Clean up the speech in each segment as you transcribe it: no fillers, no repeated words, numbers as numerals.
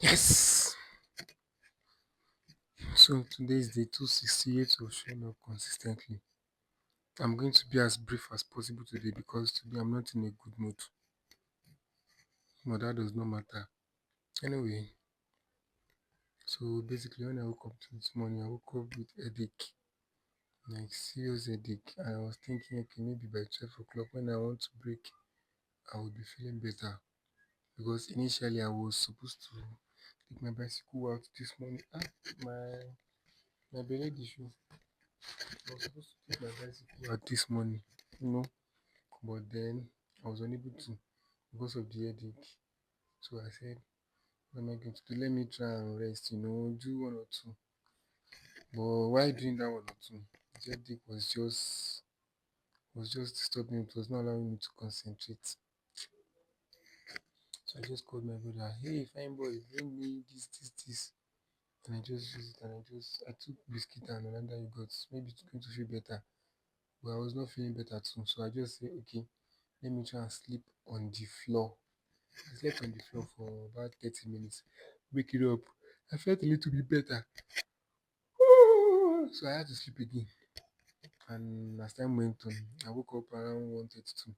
Yes. So today is day 268 of showing up consistently. I'm going to be as brief as possible today because today I'm not in a good mood. But that does not matter. Anyway, so basically when I woke up this morning, I woke up with headache. Like serious headache. I was thinking okay maybe by 12 o'clock when I want to break I would be feeling better. Because initially I was supposed to take my bicycle out this morning. My belly issue. I was supposed to take my bicycle out this morning, you know, but then I was unable to because of the headache. So I said, what am I going to do? Let me try and rest, do one or two. But while doing that one or two, the headache was just disturbing me. It was not allowing me to concentrate. So I just called my brother, hey fine boy, bring me this. And I just used it and I took biscuit and another yogurt. Maybe it's going to feel better. But I was not feeling better too. So I just said, okay, let me try and sleep on the floor. I slept on the floor for about 30 minutes. Wake it up. I felt a little bit better. So I had to sleep again. And as time went on, I woke up around 1:32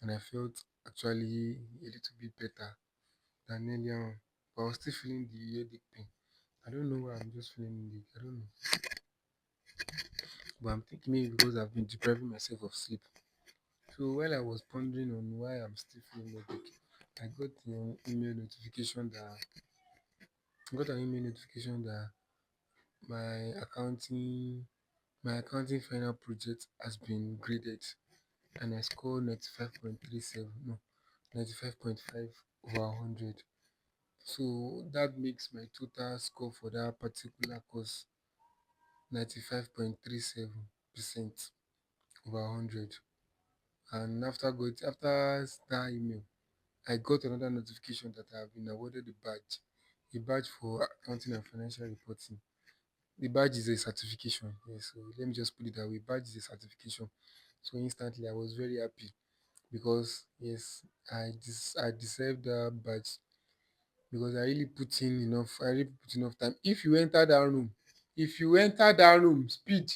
and I felt actually a little bit better than earlier on. But I was still feeling the headache pain. I don't know why I'm just feeling headache. I don't know. But I'm thinking maybe because I've been depriving myself of sleep. So while I was pondering on why I'm still feeling headache, I got an email notification that my accounting my accounting final project has been graded and I scored 95.37, no, 95.5 over 100. So that makes my total score for that particular course 95.37% over 100. And after that email, I got another notification that I have been awarded a badge for accounting and financial reporting. The badge is a certification. Yes, so let me just put it that way. Badge is a certification. So instantly I was very happy because yes, I deserve that badge because I really put enough time. If you enter that room, speed.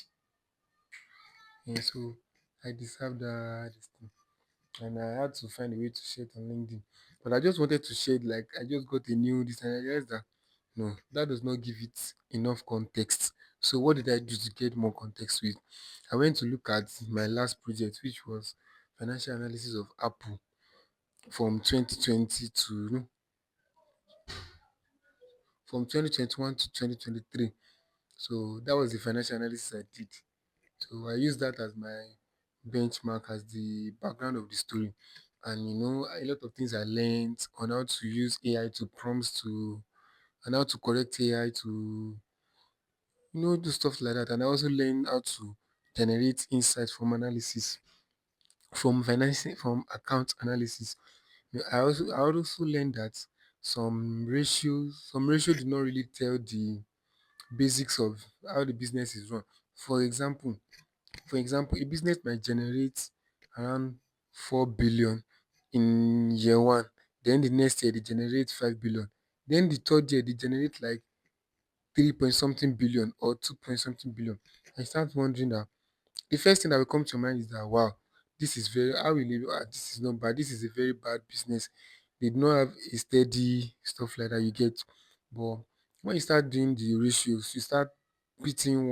And so I deserve that this thing. And I had to find a way to share it on LinkedIn. But I just wanted to share it like I just got a new this and I realized that no, that does not give it enough context. So what did I do to get more context with? I went to look at my last project, which was financial analysis of Apple from 2020 to no, from 2021 to 2023. So that was the financial analysis I did. So I used that as my benchmark, as the background of the story. And a lot of things I learned on how to use AI to prompts to and how to correct AI to do stuff like that. And I also learned how to generate insights from analysis, from financing, from account analysis. I also learned that some ratio do not really tell the basics of how the business is run. For example, a business might generate around 4 billion in year one, then the next year they generate 5 billion, then the third year they generate like 3 point something billion or 2 point something billion. I start wondering that the first thing that will come to your mind is that wow, this is very how will you this is not bad, this is a very bad business. They do not have a steady stuff like that you get. But when you start doing the ratios, you start pitting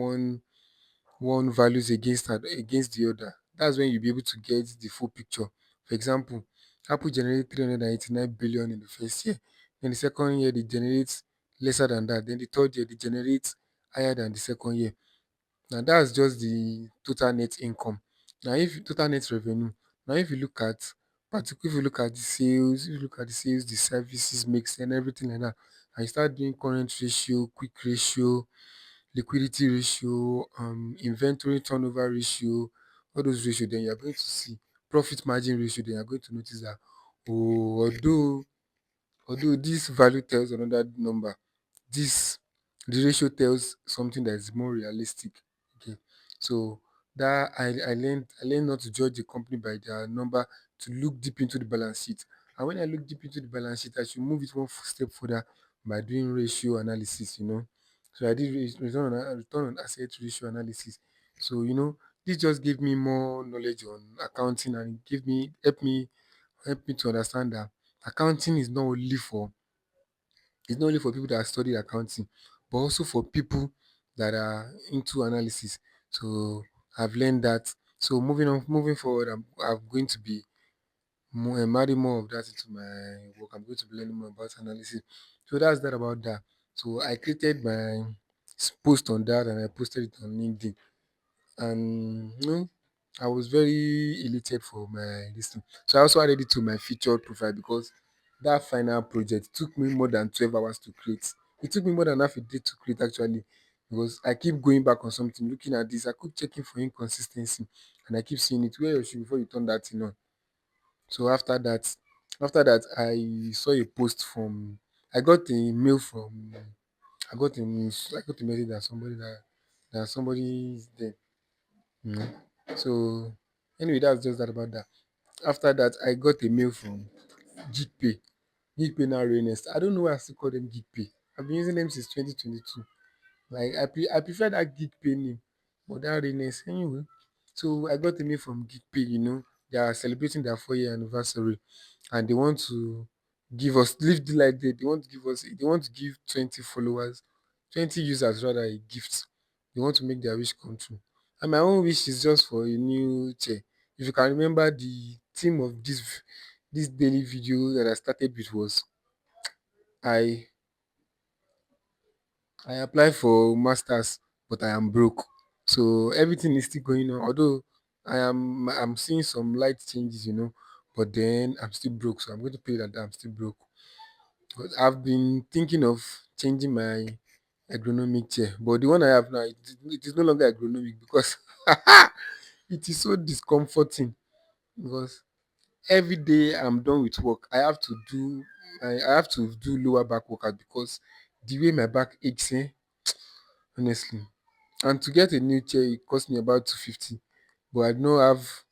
one values against the other. That's when you'll be able to get the full picture. For example, Apple generated 389 billion in the first year. Then the second year they generate lesser than that. Then the third year they generate higher than the second year. Now that's just the total net income. Now if total net revenue, now if you look at if you look at the sales, the services mix and everything like that, and you start doing current ratio, quick ratio, liquidity ratio, inventory turnover ratio, all those ratio, then you're going to see profit margin ratio, then you're going to notice that oh, although this value tells another number, this the ratio tells something that is more realistic. Okay. So that I learned not to judge a company by their number, to look deep into the balance sheet. And when I look deep into the balance sheet, I should move it one step further by doing ratio analysis, So I did return on asset ratio analysis. So, this just gave me more knowledge on accounting, and it gave me help me to understand that accounting is not only for people that study accounting, but also for people that are into analysis. So I've learned that. So moving forward, I'm going to be adding more of that into my work. I'm going to be learning more about analysis. So that's that about that. So I created my post on that, and I posted it on LinkedIn. And I was very elated for my this thing. So I also added it to my featured profile because that final project took me more than 12 hours to create. It took me more than half a day to create actually, because I keep going back on something, looking at this, I keep checking for inconsistency, and I keep seeing it where you should before you turn that thing on. So after that, I saw a post from I got a mail from I got a message that somebody is there. Mm. So anyway, that's just that about that. After that, I got a mail from GPay. GPay now Rainest. I don't know why I still call them GPay. I've been using them since 2022. Like I prefer that GPay name, but that Rainest anyway. So I got a mail from GPay. They are celebrating their 4 year anniversary, and they want to give us leave the like they want to give us they want to give 20 followers, 20 users rather, a gift. They want to make their wish come true. And my own wish is just for a new chair. If you can remember, the theme of this daily video that I started with was I I applied for masters, but I am broke. So everything is still going on. Although I'm seeing some light changes, but then I'm still broke. So I'm going to pay that I'm still broke. But I've been thinking of changing my ergonomic chair, but the one I have now, it is no longer ergonomic because it is so discomforting. Because every day I'm done with work, I have to do lower back workout because the way my back aches, honestly. And to get a new chair, it cost me about 250. But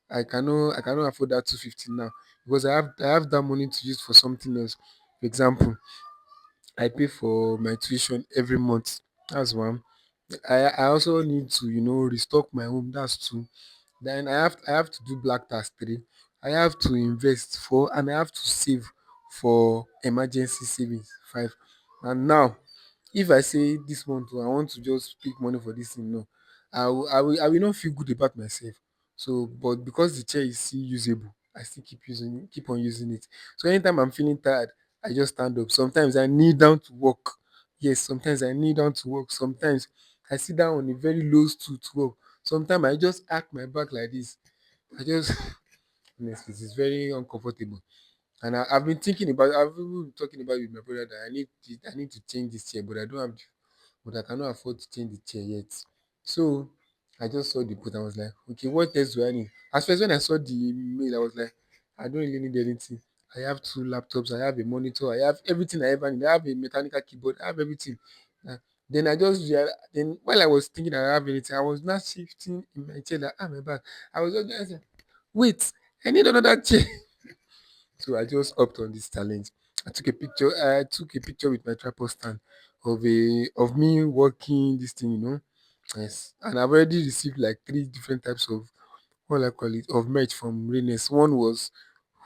I cannot afford that 250 now because I have that money to use for something else. For example, I pay for my tuition every month. That's one. I also need to, restock my home. That's two. Then I have to do black tax three. I have to invest four, and I have to save for emergency savings five. And now, if I say this month, I want to just pick money for this thing, no, I will not feel good about myself. So, but because the chair is still usable, I still keep on using it. So anytime I'm feeling tired, I just stand up. Sometimes I kneel down to walk. Yes, sometimes I kneel down to walk. Sometimes I sit down on a very low stool to walk. Sometimes I just arch my back like this. I just honestly, it's very uncomfortable. And I've been thinking about, I've even been talking about it with my brother that I need to change this chair, but I don't have, but I cannot afford to change the chair yet. So I just saw the put. I was like, okay, what else do I need? At first, when I saw the mail, I was like, I don't really need anything. I have two laptops. I have a monitor. I have everything I ever need. I have a mechanical keyboard. I have everything. Uh, then I just then while I was thinking that I have anything, I was not shifting in my chair like, my back. I was just I said, wait, I need another chair. So I just upped on this challenge. I took a picture with my tripod stand of me working this thing, Yes. And I've already received like three different types of what will I call it of merch from Rainest. One was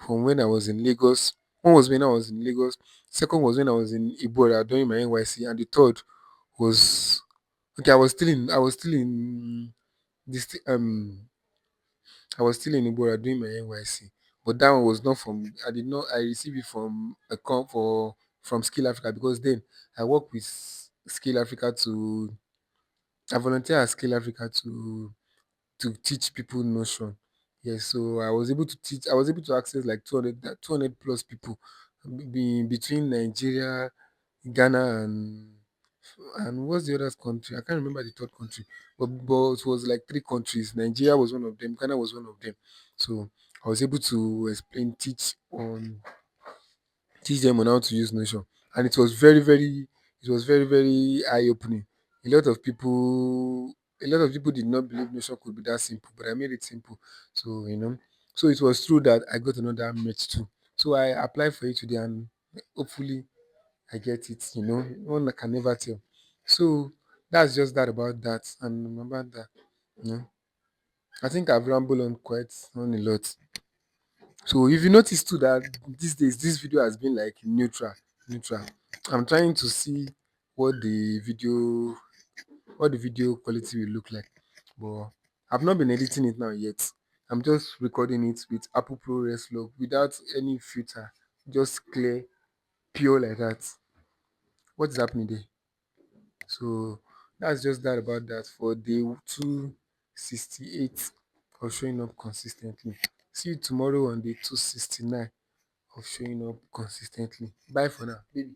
from when I was in Lagos. One was when I was in Lagos. Second was when I was in Ibora doing my NYC. And the third was okay, I was still in this I was still in Ibora doing my NYC, but that one was not from. I did not. I received it from a comp for from Skill Africa because then I work with Skill Africa to. I volunteer at Skill Africa to teach people Notion. Yes, so I was able to teach. I was able to access like 200 plus people between Nigeria, Ghana, and what's the other country? I can't remember the third country, but it was like three countries. Nigeria was one of them. Ghana was one of them. So I was able to teach them on how to use Notion, and it was very eye opening. A lot of people did not believe Notion could be that simple, but I made it simple. So so it was true that I got another match too. So I applied for it today, and hopefully I get it, one can never tell. So that's just that about that. And remember that, you know, I think I've rambled on a lot. So if you notice too that these days this video has been like neutral. I'm trying to see what the video quality will look like. But I've not been editing it now yet. I'm just recording it with Apple ProRes log without any filter, just clear, pure like that. What is happening there? So that's just that about that for day 268 of showing up consistently. See you tomorrow on day 269 of showing up consistently. Bye for now, baby.